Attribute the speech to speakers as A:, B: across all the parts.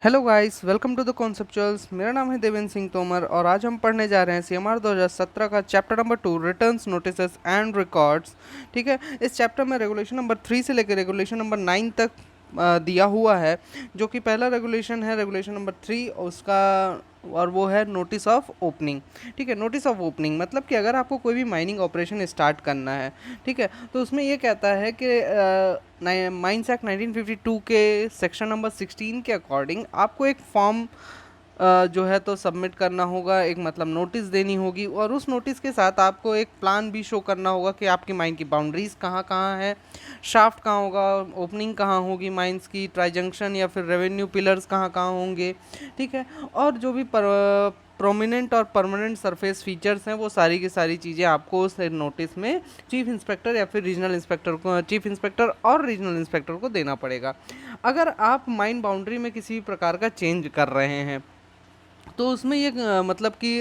A: Hello guys, welcome to the Conceptuals. मेरा नाम है देवेंद्र सिंह तोमर और आज हम पढ़ने जा रहे हैं सीएमआर 2017 का chapter number 2 returns notices and records. ठीक है, इस चैप्टर में रेगुलेशन नंबर 3 से लेकर रेगुलेशन नंबर 9 तक दिया हुआ है। जो कि पहला रेगुलेशन है रेगुलेशन नंबर 3 उसका, और वो है नोटिस ऑफ ओपनिंग। ठीक है, नोटिस ऑफ ओपनिंग मतलब कि अगर आपको कोई भी माइनिंग ऑपरेशन स्टार्ट करना है, ठीक है, तो उसमें ये कहता है कि माइंस एक्ट 1952 के सेक्शन नंबर 16 के अकॉर्डिंग आपको एक फॉर्म जो है तो सबमिट करना होगा, एक मतलब नोटिस देनी होगी, और उस नोटिस के साथ आपको एक प्लान भी शो करना होगा कि आपकी माइन की बाउंड्रीज कहाँ कहाँ है, शाफ्ट कहाँ होगा, ओपनिंग कहाँ होगी माइंस की, ट्राई जंक्शन या फिर रेवेन्यू पिलर्स कहाँ कहाँ होंगे। ठीक है, और जो भी प्रोमिनेंट और परमानेंट सरफेस फीचर्स हैं वो सारी की सारी चीज़ें आपको उस नोटिस में चीफ इंस्पेक्टर या फिर रीजनल इंस्पेक्टर को, चीफ इंस्पेक्टर और रीजनल इंस्पेक्टर को देना पड़ेगा। अगर आप माइन बाउंड्री में किसी भी प्रकार का चेंज कर रहे हैं तो उसमें ये मतलब कि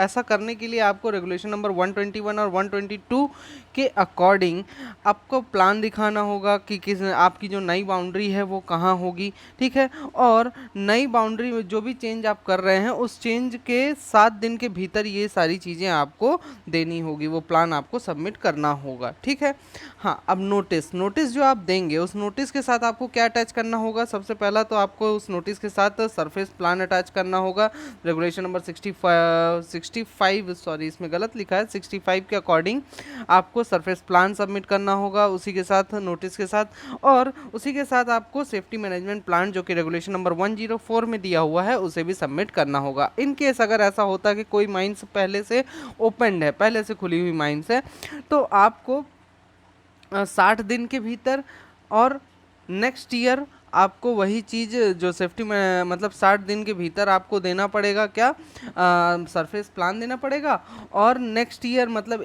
A: ऐसा करने के लिए आपको रेगुलेशन नंबर 121 और 122 के अकॉर्डिंग आपको प्लान दिखाना होगा कि किस आपकी जो नई बाउंड्री है वो कहाँ होगी। ठीक है, और नई बाउंड्री में जो भी चेंज आप कर रहे हैं उस चेंज के 7 दिन के भीतर ये सारी चीज़ें आपको देनी होगी, वो प्लान आपको सबमिट करना होगा। ठीक है, हाँ, अब नोटिस नोटिस जो आप देंगे उस नोटिस के साथ आपको क्या अटैच करना होगा। सबसे पहला तो आपको उस नोटिस के साथ सरफेस प्लान अटैच करना होगा। रेगुलेशन नंबर 65 सॉरी इसमें गलत लिखा है, 65 के अकॉर्डिंग आपको सरफेस प्लान सबमिट करना होगा उसी के साथ, नोटिस के साथ। और उसी के साथ आपको सेफ्टी मैनेजमेंट प्लान जो कि रेगुलेशन नंबर 104 में दिया हुआ है उसे भी सबमिट करना होगा। इन केस अगर ऐसा होता है कि कोई माइंस पहले से ओपनड है, पहले से खुली हुई माइंस है, तो आपको 60 दिन के भीतर और नेक्स्ट ईयर आपको वही चीज़ जो सेफ्टी में मतलब 60 दिन के भीतर आपको देना पड़ेगा, क्या सरफेस प्लान देना पड़ेगा। और नेक्स्ट ईयर मतलब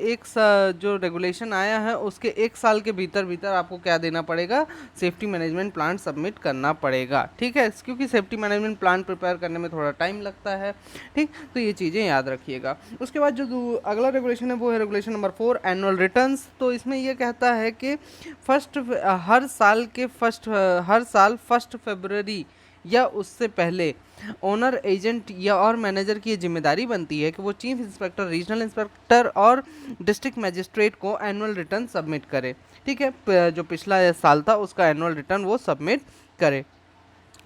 A: जो रेगुलेशन आया है उसके 1 साल के भीतर भीतर आपको क्या देना पड़ेगा, सेफ्टी मैनेजमेंट प्लान सबमिट करना पड़ेगा। ठीक है, क्योंकि सेफ्टी मैनेजमेंट प्लान प्रिपेयर करने में थोड़ा टाइम लगता है। ठीक, तो ये चीज़ें याद रखिएगा। उसके बाद जो अगला रेगुलेशन है वो है रेगुलेशन नंबर 4 एनुअल रिटर्न्स। तो इसमें ये कहता है कि हर साल 1 फरवरी या उससे पहले ओनर, एजेंट या और मैनेजर की ये जिम्मेदारी बनती है कि वो चीफ इंस्पेक्टर, रीजनल इंस्पेक्टर और डिस्ट्रिक्ट मजिस्ट्रेट को एनुअल रिटर्न सबमिट करे। ठीक है, जो पिछला साल था उसका एनुअल रिटर्न वो सबमिट करे।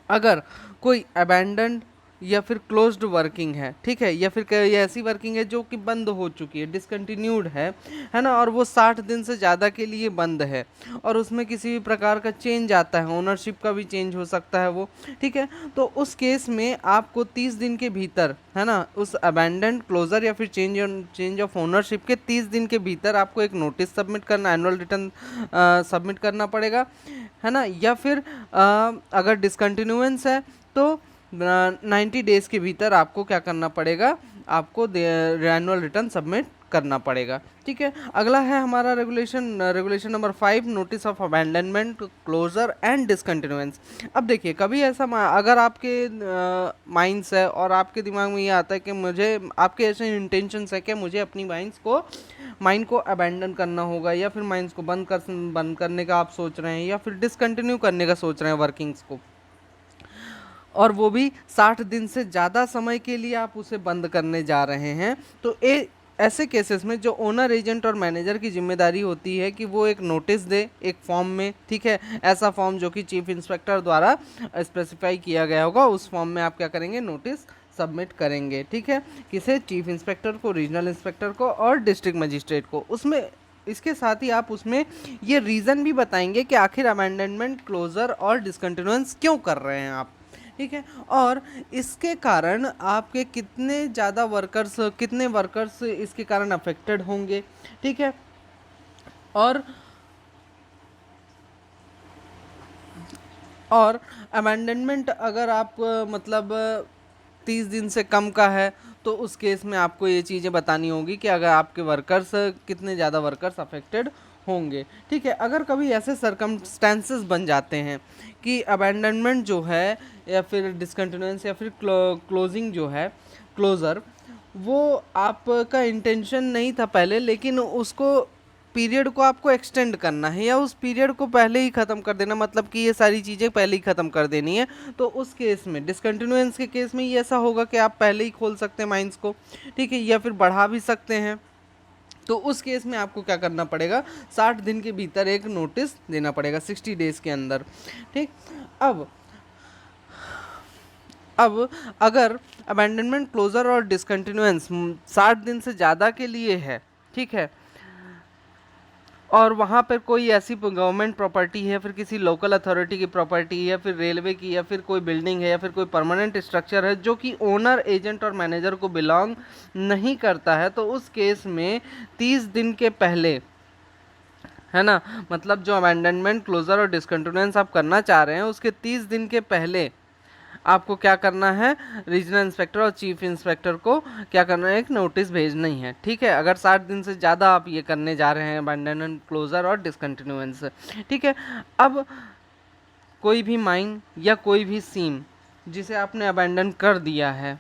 A: अगर कोई अबैंडन्ड या फिर क्लोज्ड वर्किंग है, ठीक है, या फिर ये ऐसी वर्किंग है जो कि बंद हो चुकी है, डिसकंटिन्यूड है ना, और वो 60 दिन से ज़्यादा के लिए बंद है और उसमें किसी भी प्रकार का चेंज आता है, ओनरशिप का भी चेंज हो सकता है वो। ठीक है, तो उस केस में आपको 30 दिन के भीतर, है ना, उस अबैंडन्ड, क्लोजर या फिर चेंज ऑफ ओनरशिप के 30 दिन के भीतर आपको एक नोटिस सबमिट करना, एनुअल रिटर्न सबमिट करना पड़ेगा, है ना। या फिर अगर डिसकंटिन्यूएंस है तो 90 डेज के भीतर आपको क्या करना पड़ेगा, आपको एनुअल रिटर्न सबमिट करना पड़ेगा। ठीक है, अगला है हमारा regulation number 5 notice of abandonment, closure and discontinuance. अब देखिए, कभी ऐसा अगर आपके माइंड्स है और आपके दिमाग में ये आता है कि मुझे, आपके ऐसे इंटेंशंस है कि मुझे अपनी माइंड को अबैंडन करना होगा, या फिर माइंड्स को बंद करने का आप सोच रहे हैं, या फिर डिसकंटिन्यू करने का सोच रहे हैं वर्किंग्स को, और वो भी 60 दिन से ज़्यादा समय के लिए आप उसे बंद करने जा रहे हैं, तो ऐसे केसेस में जो ओनर, एजेंट और मैनेजर की जिम्मेदारी होती है कि वो एक नोटिस दे एक फॉर्म में। ठीक है, ऐसा फॉर्म जो कि चीफ इंस्पेक्टर द्वारा स्पेसिफाई किया गया होगा, उस फॉर्म में आप क्या करेंगे, नोटिस सबमिट करेंगे। ठीक है, किसे, चीफ इंस्पेक्टर को, रीजनल इंस्पेक्टर को और डिस्ट्रिक्ट मजिस्ट्रेट को। उसमें इसके साथ ही आप उसमें ये रीज़न भी बताएंगे कि आखिर अमेंडमेंट, क्लोजर और डिसकंटिन्यूएंस क्यों कर रहे हैं आप। ठीक है, और इसके कारण आपके कितने वर्कर्स इसके कारण अफेक्टेड होंगे। ठीक है, और अमेंडमेंट अगर आप मतलब 30 दिन से कम का है तो उस केस में आपको ये चीज़ें बतानी होगी कि अगर आपके वर्कर्स, कितने ज़्यादा वर्कर्स अफेक्टेड होंगे। ठीक है, अगर कभी ऐसे सरकमस्टेंसेस बन जाते हैं कि अबैंडनमेंट जो है या फिर डिसकंटिन्यूएंस या फिर क्लोजिंग जो है, क्लोज़र, वो आपका इंटेंशन नहीं था पहले, लेकिन उसको पीरियड को आपको एक्सटेंड करना है या उस पीरियड को पहले ही ख़त्म कर देना, मतलब कि ये सारी चीज़ें पहले ही ख़त्म कर देनी है, तो उस केस में डिसकंटिन्यूएंस के केस में ये ऐसा होगा कि आप पहले ही खोल सकते हैं माइंस को, ठीक है, या फिर बढ़ा भी सकते हैं। तो उस केस में आपको क्या करना पड़ेगा, 60 दिन के भीतर एक नोटिस देना पड़ेगा, 60 डेज़ के अंदर, ठीक। अब अगर अबैंडनमेंट, क्लोजर और डिसकंटिन्यूएंस 60 दिन से ज़्यादा के लिए है, ठीक है, और वहाँ पर कोई ऐसी गवर्नमेंट प्रॉपर्टी है, फिर किसी लोकल अथॉरिटी की प्रॉपर्टी है, या फिर रेलवे की, या फिर कोई बिल्डिंग है, या फिर कोई परमानेंट स्ट्रक्चर है जो कि ओनर, एजेंट और मैनेजर को बिलोंग नहीं करता है, तो उस केस में 30 दिन के पहले, है ना, मतलब जो अबैंडनमेंट, क्लोजर और डिसकंटिन्यूएंस आप करना चाह रहे हैं उसके 30 दिन के पहले आपको क्या करना है, रीजनल इंस्पेक्टर और चीफ इंस्पेक्टर को क्या करना है, एक नोटिस भेजना ही है, ठीक है, अगर 60 दिन से ज़्यादा आप ये करने जा रहे हैं अबैंडनमेंट, क्लोजर और डिसकंटिन्यूएंस, ठीक है। अब कोई भी माइन या कोई भी सीम जिसे आपने अबैंडन कर दिया है,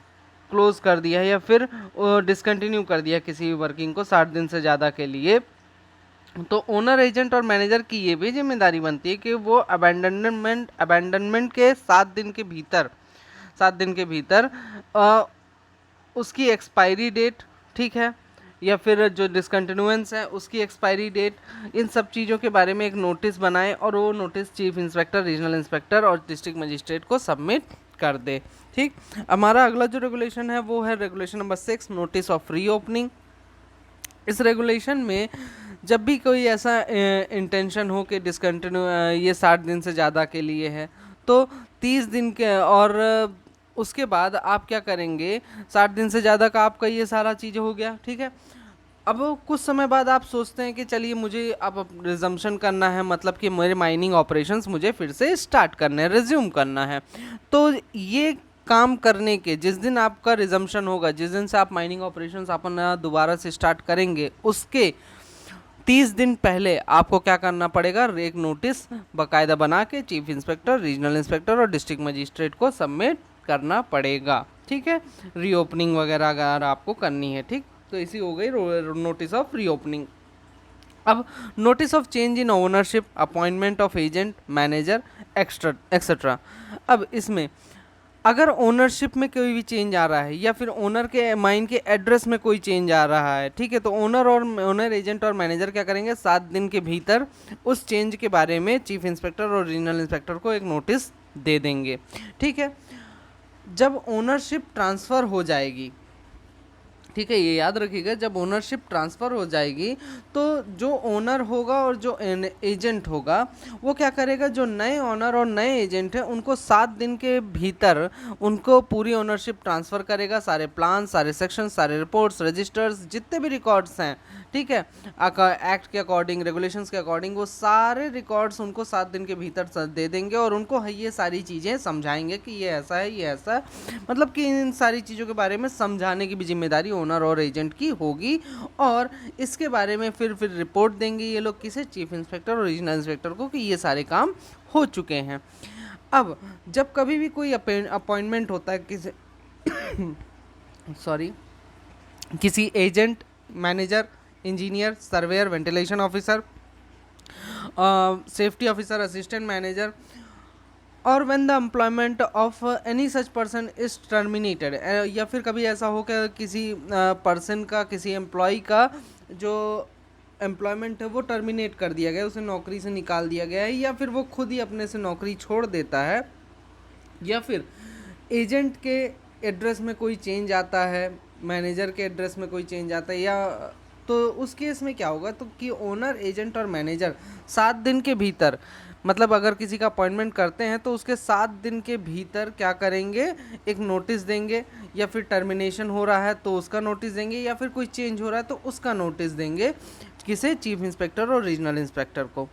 A: क्लोज कर दिया है, या फिर डिसकंटिन्यू कर दिया किसी भी वर्किंग को 60 दिन से ज़्यादा के लिए, तो ओनर, एजेंट और मैनेजर की ये भी जिम्मेदारी बनती है कि वो अबैंडनमेंट के 7 दिन के भीतर, 7 दिन के भीतर उसकी एक्सपायरी डेट, ठीक है, या फिर जो डिसकंटिन्यूएंस है उसकी एक्सपायरी डेट, इन सब चीज़ों के बारे में एक नोटिस बनाए और वो notice chief inspector, regional inspector और डिस्ट्रिक्ट मजिस्ट्रेट को सबमिट कर दे, ठीक। हमारा अगला जो रेगुलेशन है वो है regulation number 6, notice of reopening. इस रेगुलेशन में जब भी कोई ऐसा इंटेंशन हो कि डिसकंटिन्यू ये 60 दिन से ज़्यादा के लिए है, तो 30 दिन के, और उसके बाद आप क्या करेंगे, 60 दिन से ज़्यादा का आपका ये सारा चीज़ हो गया, ठीक है। अब कुछ समय बाद आप सोचते हैं कि चलिए मुझे अब रिजम्पशन करना है, मतलब कि मेरे माइनिंग ऑपरेशंस मुझे फिर से स्टार्ट करने हैं, रिज्यूम करना है। तो ये काम करने के जिस दिन आपका रिजम्पशन होगा, जिस दिन से आप माइनिंग ऑपरेशंस अपना दोबारा से स्टार्ट करेंगे, उसके 30 दिन पहले आपको क्या करना पड़ेगा, एक नोटिस बाकायदा बना के चीफ इंस्पेक्टर, रीजनल इंस्पेक्टर और डिस्ट्रिक्ट मजिस्ट्रेट को सबमिट करना पड़ेगा, ठीक है, रीओपनिंग वगैरह अगर आपको करनी है, ठीक। तो इसी हो गई नोटिस ऑफ रीओपनिंग। अब notice of change in ownership, appointment of agent, manager etcetera. अब इसमें अगर ओनरशिप में कोई भी चेंज आ रहा है या फिर ओनर के माइन के एड्रेस में कोई चेंज आ रहा है, ठीक है, तो ओनर, एजेंट और मैनेजर क्या करेंगे, 7 दिन के भीतर उस चेंज के बारे में चीफ इंस्पेक्टर और रीजनल इंस्पेक्टर को एक नोटिस दे देंगे, ठीक है। जब ओनरशिप ट्रांसफ़र हो जाएगी, ठीक है, ये याद रखिएगा, जब ओनरशिप ट्रांसफ़र हो जाएगी तो जो ओनर होगा और जो एजेंट होगा वो क्या करेगा, जो नए ओनर और नए एजेंट हैं उनको 7 दिन के भीतर उनको पूरी ओनरशिप ट्रांसफ़र करेगा, सारे प्लान, सारे सेक्शन, सारे रिपोर्ट्स, रजिस्टर्स, जितने भी रिकॉर्ड्स हैं, ठीक है, एक्ट के अकॉर्डिंग, रेगुलेशंस के अकॉर्डिंग, वो सारे रिकॉर्ड्स उनको 7 दिन के भीतर दे देंगे और उनको ये सारी चीज़ें समझाएंगे कि ये ऐसा है, ये ऐसा है, मतलब कि इन सारी चीज़ों के बारे में समझाने की भी जिम्मेदारी ओनर और एजेंट की होगी। और इसके बारे में फिर रिपोर्ट देंगे ये लोग किसे, चीफ इंस्पेक्टर और रीजनल इंस्पेक्टर को, कि ये सारे काम हो चुके हैं। अब जब कभी भी कोई अपॉइंटमेंट होता है किसी सॉरी किसी agent, manager, engineer, surveyor, ventilation officer, safety officer, assistant manager, और when the employment of any such person is terminated, या फिर कभी ऐसा हो कि किसी पर्सन का, किसी एम्प्लॉय का जो एम्प्लॉयमेंट है वो टर्मिनेट कर दिया गया, उसे नौकरी से निकाल दिया गया है, या फिर वो खुद ही अपने से नौकरी छोड़ देता है, या फिर एजेंट के एड्रेस में कोई चेंज आता है, मैनेजर के एड्रेस में कोई चेंज आता है, या तो उस केस में क्या होगा, तो कि ओनर, एजेंट और मैनेजर 7 दिन के भीतर, मतलब अगर किसी का अपॉइंटमेंट करते हैं तो उसके 7 दिन के भीतर क्या करेंगे, एक नोटिस देंगे, या फिर टर्मिनेशन हो रहा है तो उसका नोटिस देंगे, या फिर कोई चेंज हो रहा है तो उसका नोटिस देंगे, किसे, चीफ इंस्पेक्टर और रीजनल इंस्पेक्टर को।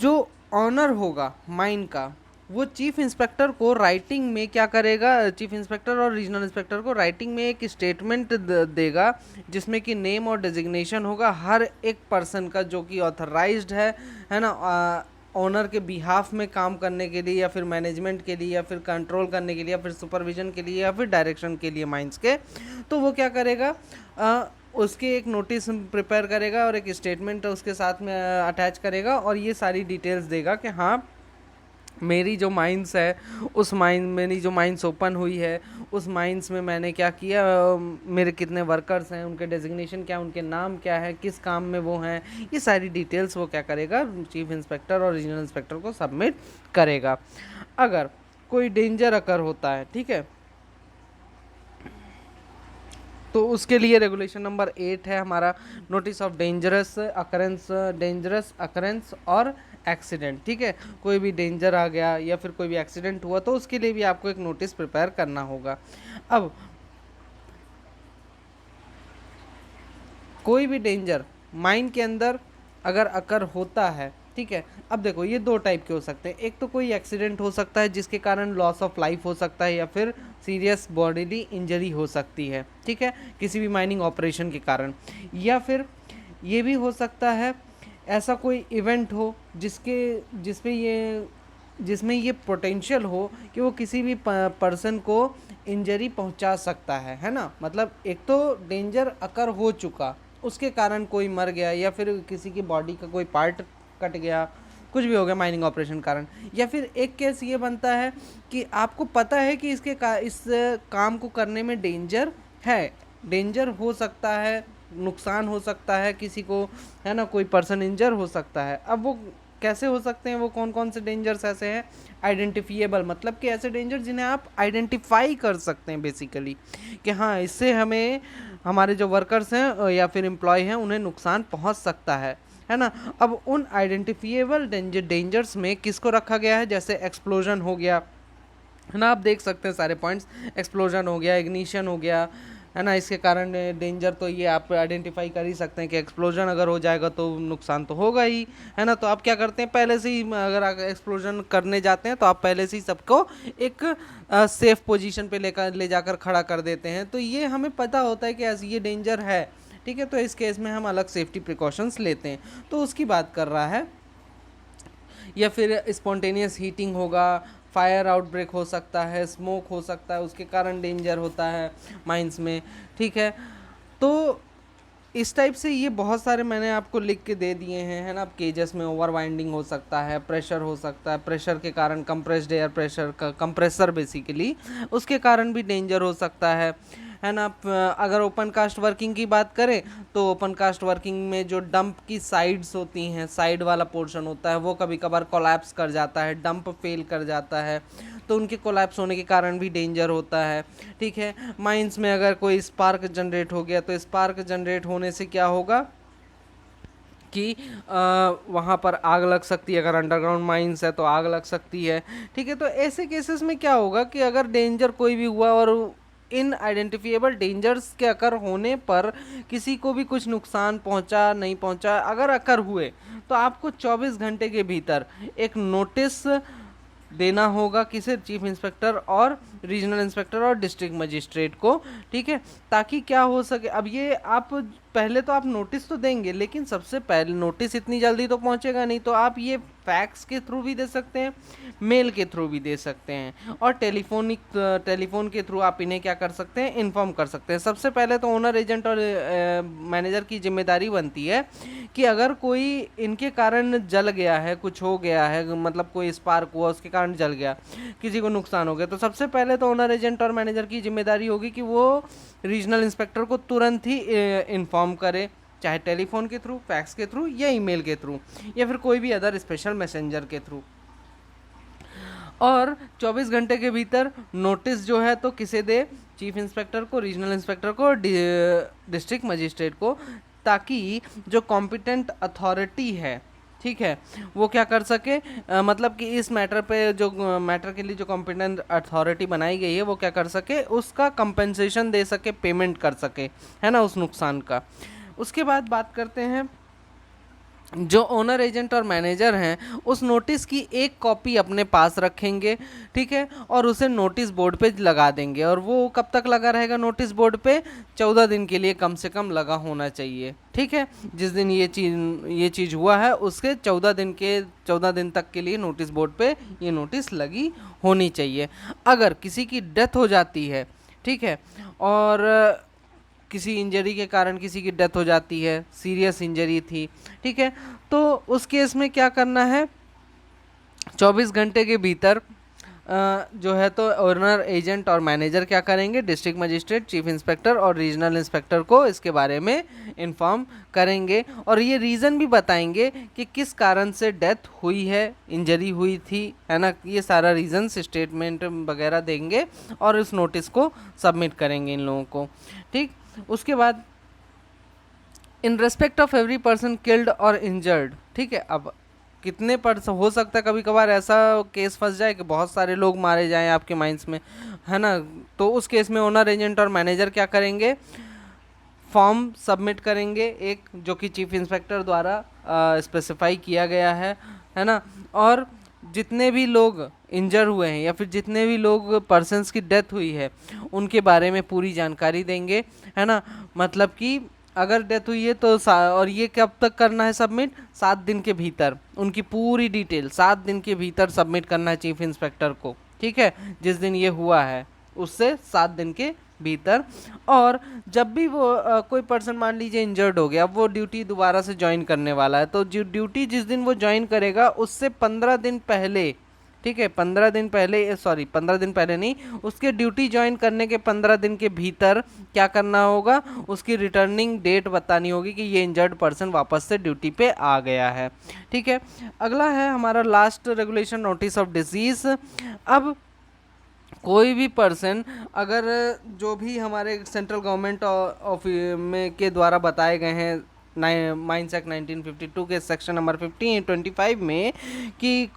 A: जो ऑनर होगा माइन का, वो चीफ इंस्पेक्टर को राइटिंग में क्या करेगा, चीफ इंस्पेक्टर और रीजनल इंस्पेक्टर को राइटिंग में एक स्टेटमेंट देगा जिसमें कि नेम और डेजिग्नेशन होगा हर एक पर्सन का जो कि ऑथराइज्ड है ना, ऑनर के बिहाफ में काम करने के लिए, या फिर मैनेजमेंट के लिए, या फिर कंट्रोल करने के लिए, या फिर सुपरविजन के लिए, या फिर डायरेक्शन के लिए माइंस के। तो वो क्या करेगा, उसके एक नोटिस प्रिपेयर करेगा और एक स्टेटमेंट उसके साथ में अटैच करेगा और ये सारी डिटेल्स देगा कि हाँ मेरी जो माइंस है उस माइन मेरी जो माइंस ओपन हुई है उस माइंस में मैंने क्या किया, मेरे कितने वर्कर्स हैं, उनके डेजिग्नेशन क्या, उनके नाम क्या है, किस काम में वो हैं, ये सारी डिटेल्स वो क्या करेगा चीफ इंस्पेक्टर और रीजनल इंस्पेक्टर को सबमिट करेगा। अगर कोई डेंजर अकर होता है, ठीक है, तो उसके लिए रेगुलेशन नंबर 8 है हमारा नोटिस ऑफ डेंजरस अकरेंस और एक्सीडेंट। ठीक है, कोई भी डेंजर आ गया या फिर कोई भी एक्सीडेंट हुआ तो उसके लिए भी आपको एक नोटिस प्रिपेयर करना होगा। अब कोई भी डेंजर माइन के अंदर अगर अकर होता है, ठीक है, अब देखो ये दो टाइप के हो सकते हैं। एक तो कोई एक्सीडेंट हो सकता है जिसके कारण लॉस ऑफ लाइफ हो सकता है या फिर सीरियस बॉडीली इंजरी हो सकती है, ठीक है, किसी भी माइनिंग ऑपरेशन के कारण। या फिर ये भी हो सकता है ऐसा कोई इवेंट हो जिसमें ये पोटेंशियल हो कि वो किसी भी पर्सन को इंजरी पहुंचा सकता है ना। मतलब एक तो डेंजर अकर हो चुका, उसके कारण कोई मर गया या फिर किसी की बॉडी का कोई पार्ट कट गया, कुछ भी हो गया माइनिंग ऑपरेशन कारण। या फिर एक केस ये बनता है कि आपको पता है कि इस काम को करने में डेंजर है, डेंजर हो सकता है, नुकसान हो सकता है किसी को, है ना, कोई पर्सन इंजर हो सकता है। अब वो कैसे हो सकते हैं, वो कौन कौन से डेंजर्स ऐसे हैं, आइडेंटिफिएबल, मतलब कि ऐसे डेंजर जिन्हें आप आइडेंटिफाई कर सकते हैं बेसिकली कि हाँ इससे हमें हमारे जो वर्कर्स हैं या फिर एम्प्लॉय हैं उन्हें नुकसान पहुंच सकता है ना। अब उन आइडेंटिफिएबल डेंजर्स में किसको रखा गया है, जैसे एक्सप्लोजन हो गया, है ना, आप देख सकते हैं सारे पॉइंट्स, एक्सप्लोजन हो गया, इग्निशन हो गया, है ना, इसके कारण डेंजर तो ये आप आइडेंटिफाई कर ही सकते हैं कि एक्सप्लोजन अगर हो जाएगा तो नुकसान तो होगा ही, है ना। तो आप क्या करते हैं, पहले से ही अगर आप एक्सप्लोजन करने जाते हैं तो आप पहले से ही सबको एक सेफ पोजीशन पे ले जाकर खड़ा कर देते हैं। तो ये हमें पता होता है कि ऐसे ये डेंजर है, ठीक है, तो इस केस में हम अलग सेफ्टी प्रिकॉशंस लेते हैं। तो उसकी बात कर रहा है। या फिर स्पॉन्टेनियस हीटिंग होगा, फायर आउटब्रेक हो सकता है, स्मोक हो सकता है, उसके कारण डेंजर होता है माइंस में, ठीक है। तो इस टाइप से ये बहुत सारे मैंने आपको लिख के दे दिए हैं, है ना। अब केजेस में ओवर वाइंडिंग हो सकता है, प्रेशर हो सकता है, प्रेशर के कारण कंप्रेस्ड एयर प्रेशर का कंप्रेसर बेसिकली, उसके कारण भी डेंजर हो सकता है ना। अगर ओपन कास्ट वर्किंग की बात करें तो ओपन कास्ट वर्किंग में जो डंप की साइड्स होती हैं, साइड वाला पोर्शन होता है, वो कभी कभार कोलैप्स कर जाता है, डंप फेल कर जाता है, तो उनके कोलैप्स होने के कारण भी डेंजर होता है, ठीक है। माइंस में अगर कोई स्पार्क जनरेट हो गया तो स्पार्क जनरेट होने से क्या होगा कि वहाँ पर आग लग सकती है, अगर अंडरग्राउंड माइंस है तो आग लग सकती है, ठीक है। तो ऐसे केसेस में क्या होगा कि अगर डेंजर कोई भी हुआ और इन आइडेंटिफिएबल डेंजर्स के अकर होने पर किसी को भी कुछ नुकसान पहुंचा नहीं पहुंचा, अगर अकर हुए तो आपको 24 घंटे के भीतर एक नोटिस देना होगा किसे, चीफ इंस्पेक्टर और रीजनल इंस्पेक्टर और डिस्ट्रिक्ट मजिस्ट्रेट को, ठीक है, ताकि क्या हो सके। अब ये आप पहले तो आप नोटिस तो देंगे, लेकिन सबसे पहले नोटिस इतनी जल्दी तो पहुंचेगा नहीं, तो आप ये फैक्स के थ्रू भी दे सकते हैं, मेल के थ्रू भी दे सकते हैं, और टेलीफोन के थ्रू आप इन्हें क्या कर सकते हैं, इन्फॉर्म कर सकते हैं। सबसे पहले तो ओनर, एजेंट और मैनेजर की जिम्मेदारी बनती है कि अगर कोई इनके कारण जल गया है, कुछ हो गया है, मतलब कोई स्पार्क हुआ उसके कारण जल गया, किसी को नुकसान हो गया, तो सबसे पहले तो ओनर, एजेंट और मैनेजर की जिम्मेदारी होगी कि वो रीजनल इंस्पेक्टर को तुरंत ही इन्फॉर्म करे, चाहे टेलीफोन के थ्रू, फैक्स के थ्रू या ईमेल के थ्रू या फिर कोई भी अदर स्पेशल मैसेंजर के थ्रू। और 24 घंटे के भीतर नोटिस जो है तो किसे दे, चीफ इंस्पेक्टर को, रीजनल इंस्पेक्टर को, डिस्ट्रिक्ट मजिस्ट्रेट को, ताकि जो कॉम्पिटेंट अथॉरिटी है, ठीक है, वो क्या कर सके, मतलब कि इस मैटर पे जो मैटर के लिए जो कॉम्पिटेंट अथॉरिटी बनाई गई है वो क्या कर सके, उसका कंपेंसेशन दे सके, पेमेंट कर सके, है ना, उस नुकसान का। उसके बाद बात करते हैं जो ओनर, एजेंट और मैनेजर हैं उस नोटिस की एक कॉपी अपने पास रखेंगे, ठीक है, और उसे नोटिस बोर्ड पे लगा देंगे। और वो कब तक लगा रहेगा नोटिस बोर्ड पे, 14 दिन के लिए कम से कम लगा होना चाहिए, ठीक है। जिस दिन ये चीज़ हुआ है उसके 14 दिन तक के लिए नोटिस बोर्ड पे ये नोटिस लगी होनी चाहिए। अगर किसी की डेथ हो जाती है, ठीक है, और किसी इंजरी के कारण किसी की डेथ हो जाती है, सीरियस इंजरी थी, ठीक है, तो उस केस में क्या करना है, 24 घंटे के भीतर जो है तो ओनर, एजेंट और मैनेजर क्या करेंगे, डिस्ट्रिक्ट मजिस्ट्रेट, चीफ इंस्पेक्टर और रीजनल इंस्पेक्टर को इसके बारे में इन्फॉर्म करेंगे और ये रीज़न भी बताएंगे कि किस कारण से डेथ हुई है, इंजरी हुई थी, है ना, ये सारा रीज़न स्टेटमेंट वगैरह देंगे और इस नोटिस को सबमिट करेंगे इन लोगों को, ठीक। उसके बाद in respect of every person killed और इंजर्ड, ठीक है, अब कितने पर्सन हो सकता है, कभी कभार ऐसा केस फंस जाए कि बहुत सारे लोग मारे जाएं आपके माइंस में, है ना, तो उस केस में ओनर, एजेंट और मैनेजर क्या करेंगे, फॉर्म सबमिट करेंगे एक, जो कि चीफ इंस्पेक्टर द्वारा स्पेसिफाई किया गया है ना, और जितने भी लोग इंजर हुए हैं या फिर जितने भी लोग पर्सन्स की डेथ हुई है उनके बारे में पूरी जानकारी देंगे, है ना, मतलब कि अगर डेथ हुई है तो और ये कब तक करना है सबमिट, 7 दिन के भीतर उनकी पूरी डिटेल 7 दिन के भीतर सबमिट करना है चीफ इंस्पेक्टर को, ठीक है, जिस दिन ये हुआ है उससे 7 दिन के भीतर। और जब भी वो कोई पर्सन मान लीजिए इंजर्ड हो गया, वो ड्यूटी दोबारा से ज्वाइन करने वाला है, तो जो ड्यूटी जिस दिन वो ज्वाइन करेगा उससे 15 दिन पहले, ठीक है, 15 दिन पहले, सॉरी 15 दिन पहले नहीं, उसके ड्यूटी ज्वाइन करने के 15 दिन के भीतर क्या करना होगा, उसकी रिटर्निंग डेट बतानी होगी कि ये इंजर्ड पर्सन वापस से ड्यूटी पे आ गया है, ठीक है। अगला है हमारा last regulation, notice of disease. अब कोई भी पर्सन अगर जो भी हमारे सेंट्रल गवर्नमेंट ऑफ में के द्वारा बताए गए हैं माइंस एक्ट 1952 के सेक्शन नंबर 25 में कि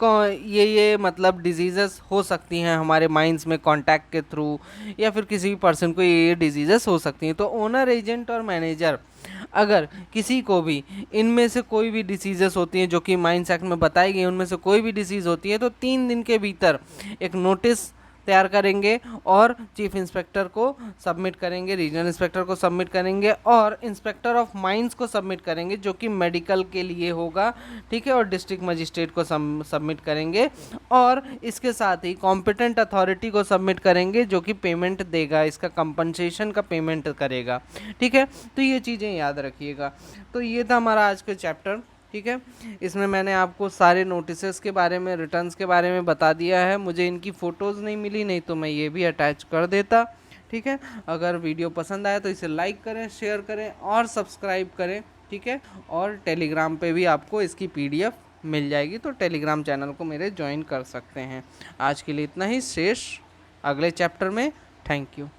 A: ये मतलब डिजीज़ेस हो सकती हैं हमारे माइंस में कांटेक्ट के थ्रू या फिर किसी भी पर्सन को ये डिजीज़ेस हो सकती हैं, तो ओनर, एजेंट और मैनेजर अगर किसी को भी इनमें से कोई भी डिसीजेस होती हैं जो कि माइंस एक्ट में बताई गई, उनमें से कोई भी डिसीज़ होती है तो 3 दिन के भीतर एक नोटिस तैयार करेंगे और चीफ इंस्पेक्टर को सबमिट करेंगे, रीजनल इंस्पेक्टर को सबमिट करेंगे और इंस्पेक्टर ऑफ माइंस को सबमिट करेंगे जो कि मेडिकल के लिए होगा, ठीक है, और डिस्ट्रिक्ट मजिस्ट्रेट को सबमिट करेंगे और इसके साथ ही कॉम्पिटेंट अथॉरिटी को सबमिट करेंगे जो कि पेमेंट देगा, इसका कंपनसेशन का पेमेंट करेगा, ठीक है। तो ये चीज़ें याद रखिएगा। तो ये था हमारा आज का चैप्टर, ठीक है, इसमें मैंने आपको सारे नोटिसेस के बारे में, रिटर्न्स के बारे में बता दिया है। मुझे इनकी फ़ोटोज़ नहीं मिली, नहीं तो मैं ये भी अटैच कर देता, ठीक है। अगर वीडियो पसंद आया तो इसे लाइक करें, शेयर करें और सब्सक्राइब करें, ठीक है, और टेलीग्राम पे भी आपको इसकी PDF मिल जाएगी, तो टेलीग्राम चैनल को मेरे ज्वाइन कर सकते हैं। आज के लिए इतना ही, शेष अगले चैप्टर में। Thank you.